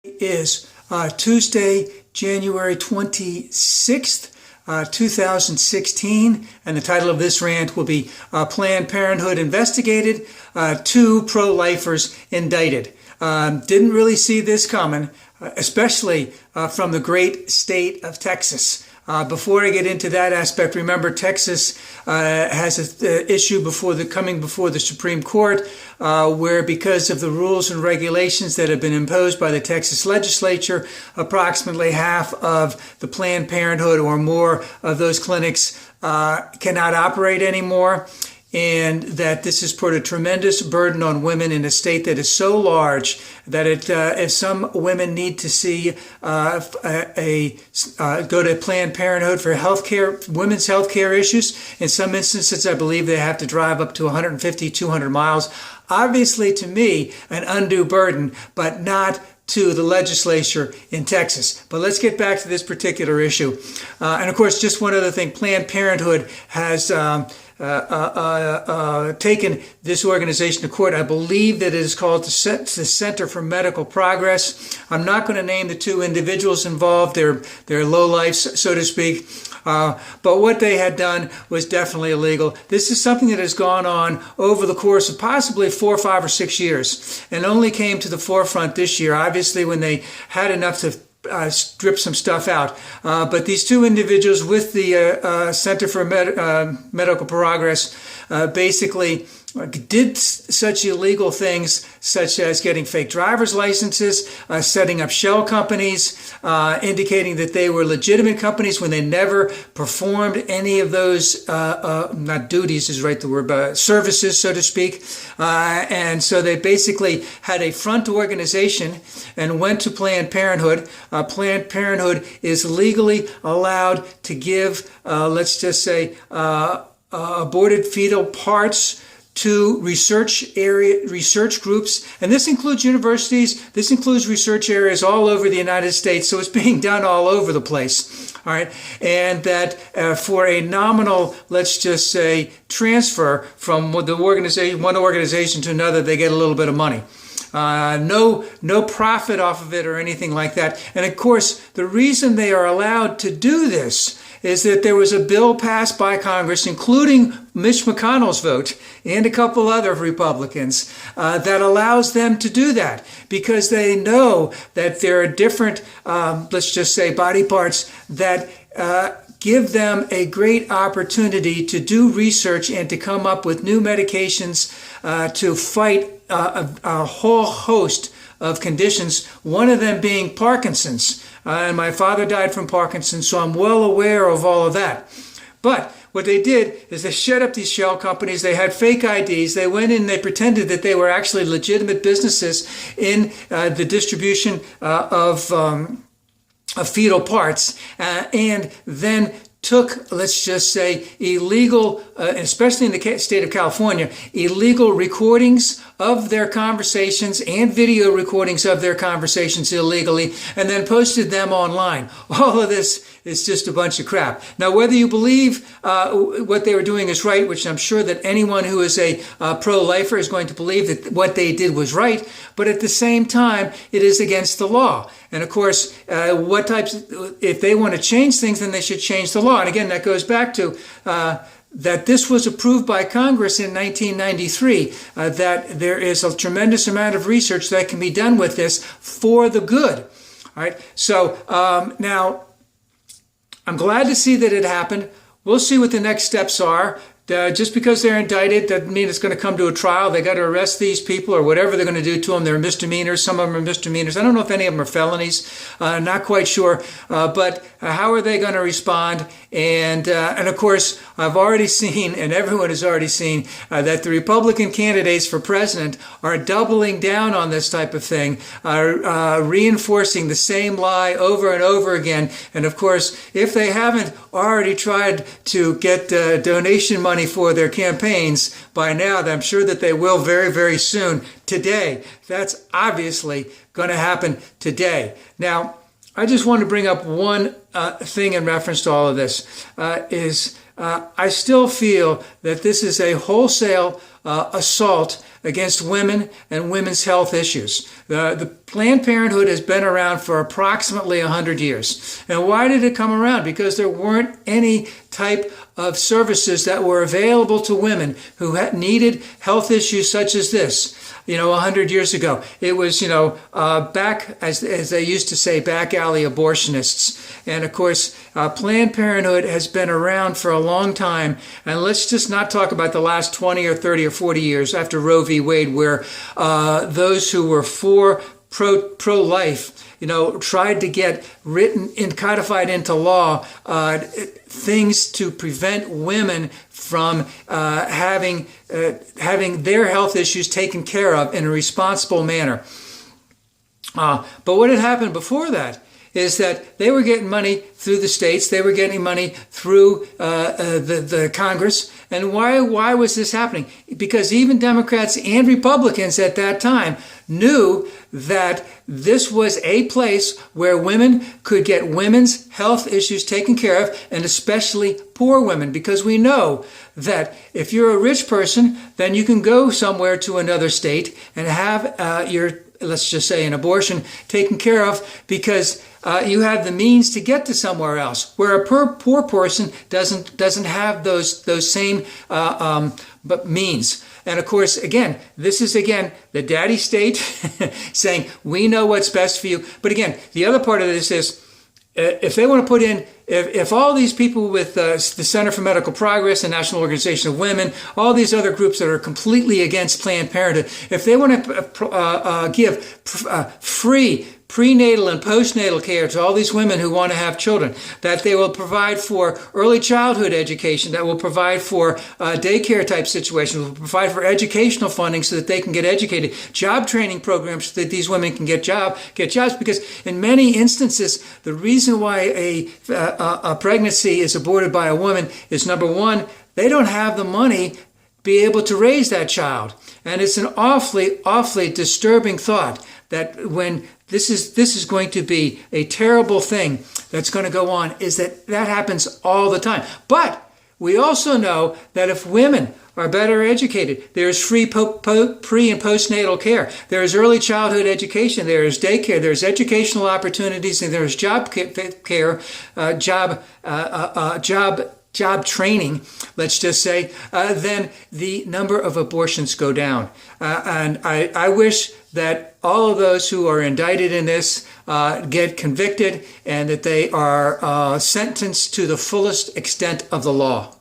Is Tuesday, January 26th, 2016, and the title of this rant will be Planned Parenthood Investigated, Two Pro-Lifers Indicted. Didn't really see this coming, especially from the great state of Texas. Before I get into that aspect, remember Texas has an issue coming before the Supreme Court, where because of the rules and regulations that have been imposed by the Texas legislature, approximately half of the Planned Parenthood or more of those clinics cannot operate anymore. And that this has put a tremendous burden on women in a state that is so large that if some women need to see go to Planned Parenthood for women's healthcare issues, in some instances I believe they have to drive up to 150, 200 miles. Obviously, to me, an undue burden, but not to the legislature in Texas. But let's get back to this particular issue. And of course, just one other thing, Planned Parenthood has taken this organization to court. I believe that it is called the Center for Medical Progress. I'm not going to name the two individuals involved. They're lowlifes, so to speak. But what they had done was definitely illegal. This is something that has gone on over the course of possibly 4, 5, or 6 years, and only came to the forefront this year, obviously when they had enough to strip some stuff out. But these two individuals with the Center for Medical Progress basically did such illegal things such as getting fake driver's licenses, setting up shell companies, indicating that they were legitimate companies when they never performed any of those, not duties is right the word, but services, so to speak. And so they basically had a front organization and went to Planned Parenthood. Planned Parenthood is legally allowed to give, let's just say, aborted fetal parts to research groups, and this includes universities, this includes research areas all over the United States, so it's being done all over the place, all right, and that for a nominal, let's just say, transfer from one organization to another, they get a little bit of money. No profit off of it or anything like that. And of course, the reason they are allowed to do this is that there was a bill passed by Congress, including Mitch McConnell's vote and a couple other Republicans, that allows them to do that because they know that there are different, let's just say, body parts that give them a great opportunity to do research and to come up with new medications to fight a whole host of conditions, one of them being Parkinson's. And my father died from Parkinson's, so I'm well aware of all of that. But what they did is they shut up these shell companies. They had fake IDs. They went in, they pretended that they were actually legitimate businesses in the distribution of fetal parts, and then took, let's just say, illegal, especially in the state of California, illegal recordings of their conversations and video recordings of their conversations illegally, and then posted them online. All of this is just a bunch of crap. Now, whether you believe what they were doing is right, which I'm sure that anyone who is a pro-lifer is going to believe that what they did was right, but at the same time, it is against the law. And of course, if they want to change things, then they should change the law. And again, that goes back to that this was approved by Congress in 1993, that there is a tremendous amount of research that can be done with this for the good. All right. So now, I'm glad to see that it happened. We'll see what the next steps are. Just because they're indicted doesn't mean it's going to come to a trial. They got to arrest these people or whatever they're going to do to them. They're misdemeanors. Some of them are misdemeanors. I don't know if any of them are felonies. Not quite sure. But how are they going to respond? And of course, I've already seen, and everyone has already seen, that the Republican candidates for president are doubling down on this type of thing, reinforcing the same lie over and over again. And of course, if they haven't already tried to get donation money for their campaigns by now, I'm sure that they will very, very soon. Today, that's obviously going to happen today. Now, I just want to bring up one thing in reference to all of this, is I still feel that this is a wholesale assault against women and women's health issues. The Planned Parenthood has been around for approximately 100 years. And why did it come around? Because there weren't any type of services that were available to women who had needed health issues such as this. 100 years ago, it was, back, as they used to say, back alley abortionists. And of course, Planned Parenthood has been around for a long time. And let's just not talk about the last 20 or 30 or 40 years after Roe v. Wade, where those who were for pro-life, tried to get written and codified into law things to prevent women from having their health issues taken care of in a responsible manner. But what had happened before that is that they were getting money through the states, they were getting money through the Congress. And why was this happening? Because even Democrats and Republicans at that time knew that this was a place where women could get women's health issues taken care of, and especially poor women, because we know that if you're a rich person, then you can go somewhere to another state and have your, let's just say, an abortion taken care of, because you have the means to get to somewhere else, where a poor person doesn't have those same means. And of course, again, this is the daddy state saying, we know what's best for you. But again, the other part of this is, if they want to put in, if all these people with the Center for Medical Progress, the National Organization of Women, all these other groups that are completely against Planned Parenthood, if they want to give free prenatal and postnatal care to all these women who want to have children, that they will provide for early childhood education, that will provide for daycare type situations, will provide for educational funding so that they can get educated, job training programs so that these women can get jobs, because in many instances, the reason why a pregnancy is aborted by a woman is, number one, they don't have the money to be able to raise that child. And it's an awfully disturbing thought that when this is going to be a terrible thing that's going to go on, is that happens all the time. But we also know that if women are better educated, there's free pre and postnatal care, there's early childhood education, there's daycare, there's educational opportunities, and there's job care, job training, let's just say, then the number of abortions go down. And I wish that all of those who are indicted in this get convicted, and that they are sentenced to the fullest extent of the law.